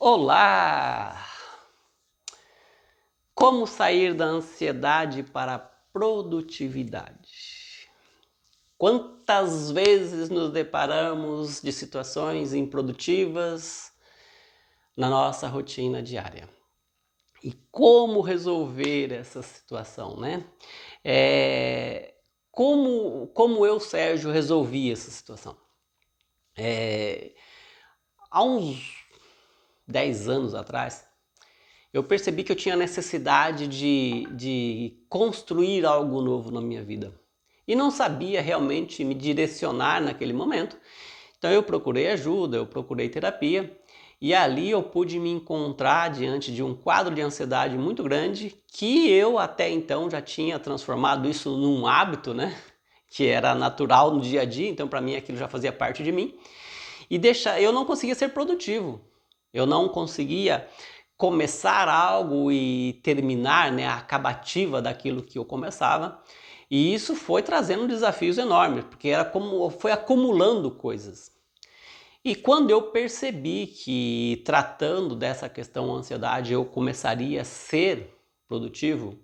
Olá! Como sair da ansiedade para a produtividade? Quantas vezes nos deparamos de situações improdutivas na nossa rotina diária? E como resolver essa situação, né? Como eu, Sérgio, resolvi essa situação? Há uns 10 anos atrás, eu percebi que eu tinha necessidade de construir algo novo na minha vida. E não sabia realmente me direcionar naquele momento. Então eu procurei ajuda, eu procurei terapia. E ali eu pude me encontrar diante de um quadro de ansiedade muito grande que eu até então já tinha transformado isso num hábito, né? Que era natural no dia a dia, então para mim aquilo já fazia parte de mim. Eu não conseguia ser produtivo. Eu não conseguia começar algo e terminar, né, a acabativa daquilo que eu começava. E isso foi trazendo desafios enormes, porque era como foi acumulando coisas. E quando eu percebi que tratando dessa questão ansiedade eu começaria a ser produtivo,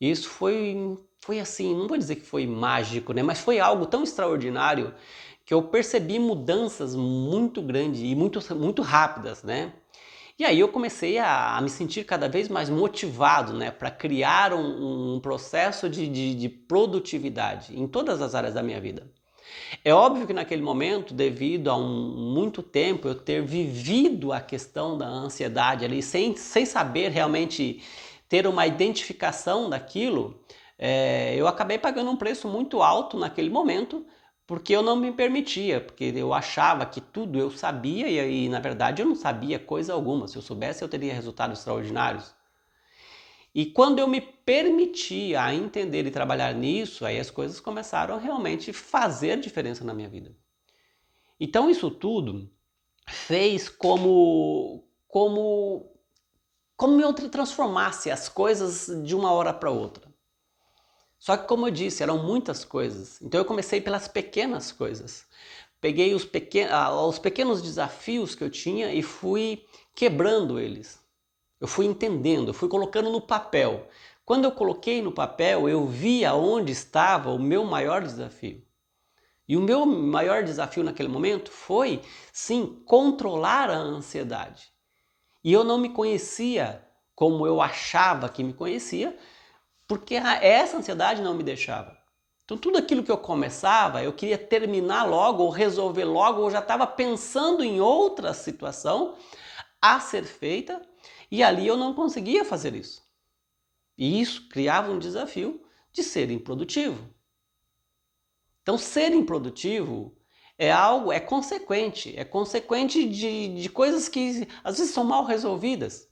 isso foi assim, não vou dizer que foi mágico, né, mas foi algo tão extraordinário que eu percebi mudanças muito grandes e muito rápidas, né? E aí eu comecei a me sentir cada vez mais motivado, né, para criar um processo de produtividade em todas as áreas da minha vida. É óbvio que naquele momento, devido a muito tempo eu ter vivido a questão da ansiedade ali, sem saber realmente ter uma identificação daquilo, eu acabei pagando um preço muito alto naquele momento, porque eu não me permitia, porque eu achava que tudo eu sabia e na verdade eu não sabia coisa alguma. Se eu soubesse eu teria resultados extraordinários. E quando eu me permitia a entender e trabalhar nisso, aí as coisas começaram a realmente fazer diferença na minha vida. Então isso tudo fez como eu transformasse as coisas de uma hora para outra. Só que como eu disse, eram muitas coisas. Então eu comecei pelas pequenas coisas. Peguei os pequenos desafios que eu tinha e fui quebrando eles. Eu fui entendendo, eu fui colocando no papel. Quando eu coloquei no papel, eu vi aonde estava o meu maior desafio. E o meu maior desafio naquele momento foi, sim, controlar a ansiedade. E eu não me conhecia como eu achava que me conhecia, porque essa ansiedade não me deixava. Então tudo aquilo que eu começava, eu queria terminar logo ou resolver logo, ou já estava pensando em outra situação a ser feita, e ali eu não conseguia fazer isso. E isso criava um desafio de ser improdutivo. Então ser improdutivo é consequente de coisas que às vezes são mal resolvidas.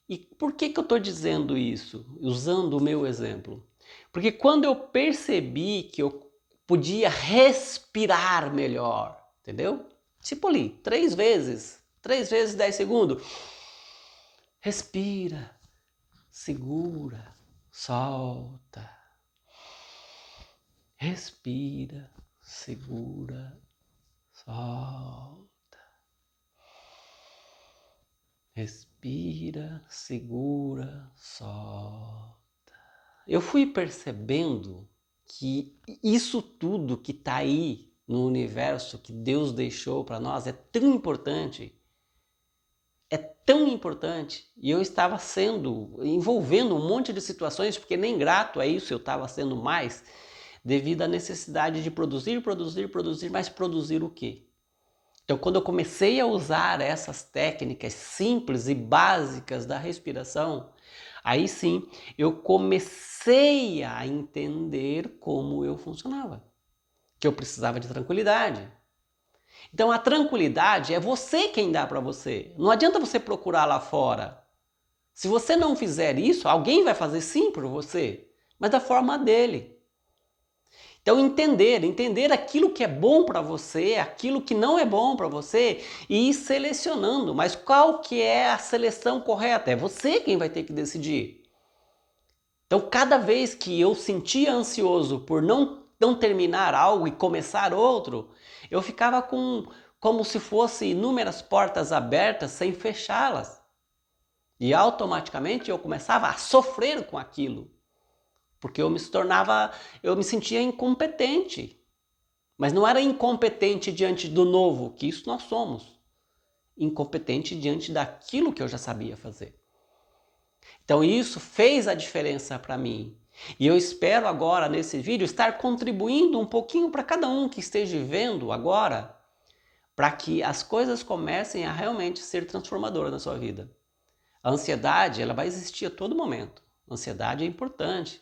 E por que eu estou dizendo isso, usando o meu exemplo? Porque quando eu percebi que eu podia respirar melhor, entendeu? Tipo ali, 3 vezes 10 segundos. Respira, segura, solta. Respira, segura, solta. Respira, segura, solta. Eu fui percebendo que isso tudo que está aí no universo que Deus deixou para nós é tão importante. É tão importante. E eu estava envolvendo um monte de situações, porque nem grato a isso eu estava sendo mais, devido à necessidade de produzir, mas produzir o quê? Então, quando eu comecei a usar essas técnicas simples e básicas da respiração, aí sim eu comecei a entender como eu funcionava, que eu precisava de tranquilidade. Então, a tranquilidade é você quem dá para você. Não adianta você procurar lá fora. Se você não fizer isso, alguém vai fazer sim por você, mas da forma dele. Então entender aquilo que é bom para você, aquilo que não é bom para você e ir selecionando. Mas qual que é a seleção correta? É você quem vai ter que decidir. Então cada vez que eu sentia ansioso por não terminar algo e começar outro, eu ficava com como se fossem inúmeras portas abertas sem fechá-las. E automaticamente eu começava a sofrer com aquilo, porque eu me sentia incompetente. Mas não era incompetente diante do novo, que isso nós somos. Incompetente diante daquilo que eu já sabia fazer. Então isso fez a diferença para mim. E eu espero agora nesse vídeo estar contribuindo um pouquinho para cada um que esteja vendo agora, para que as coisas comecem a realmente ser transformadoras na sua vida. A ansiedade, ela vai existir a todo momento. A ansiedade é importante.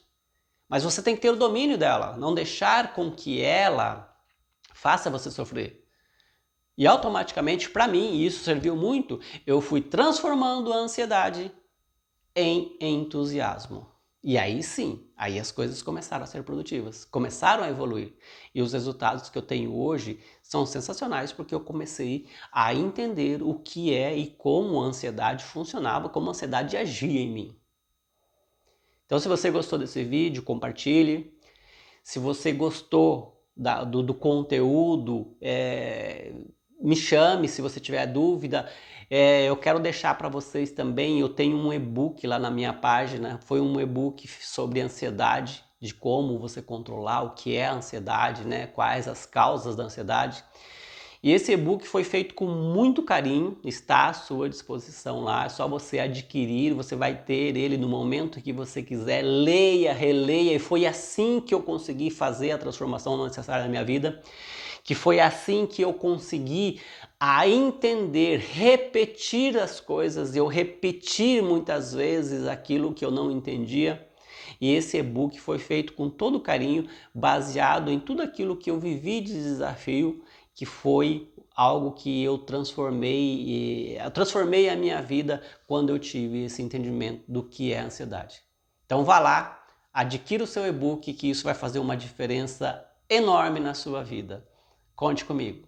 Mas você tem que ter o domínio dela, não deixar com que ela faça você sofrer. E automaticamente, para mim, e isso serviu muito, eu fui transformando a ansiedade em entusiasmo. E aí sim, aí as coisas começaram a ser produtivas, começaram a evoluir. E os resultados que eu tenho hoje são sensacionais porque eu comecei a entender o que é e como a ansiedade funcionava, como a ansiedade agia em mim. Então se você gostou desse vídeo, compartilhe. Se você gostou do conteúdo, me chame se você tiver dúvida. Eu quero deixar para vocês também, eu tenho um e-book lá na minha página, foi um e-book sobre ansiedade, de como você controlar o que é a ansiedade, né? Quais as causas da ansiedade. E esse e-book foi feito com muito carinho, está à sua disposição lá, é só você adquirir, você vai ter ele no momento que você quiser, leia, releia, e foi assim que eu consegui fazer a transformação necessária na minha vida, que foi assim que eu consegui a entender, repetir as coisas, eu repetir muitas vezes aquilo que eu não entendia. E esse e-book foi feito com todo carinho, baseado em tudo aquilo que eu vivi de desafio, que foi algo que eu transformei a minha vida quando eu tive esse entendimento do que é ansiedade. Então vá lá, adquira o seu e-book, que isso vai fazer uma diferença enorme na sua vida. Conte comigo.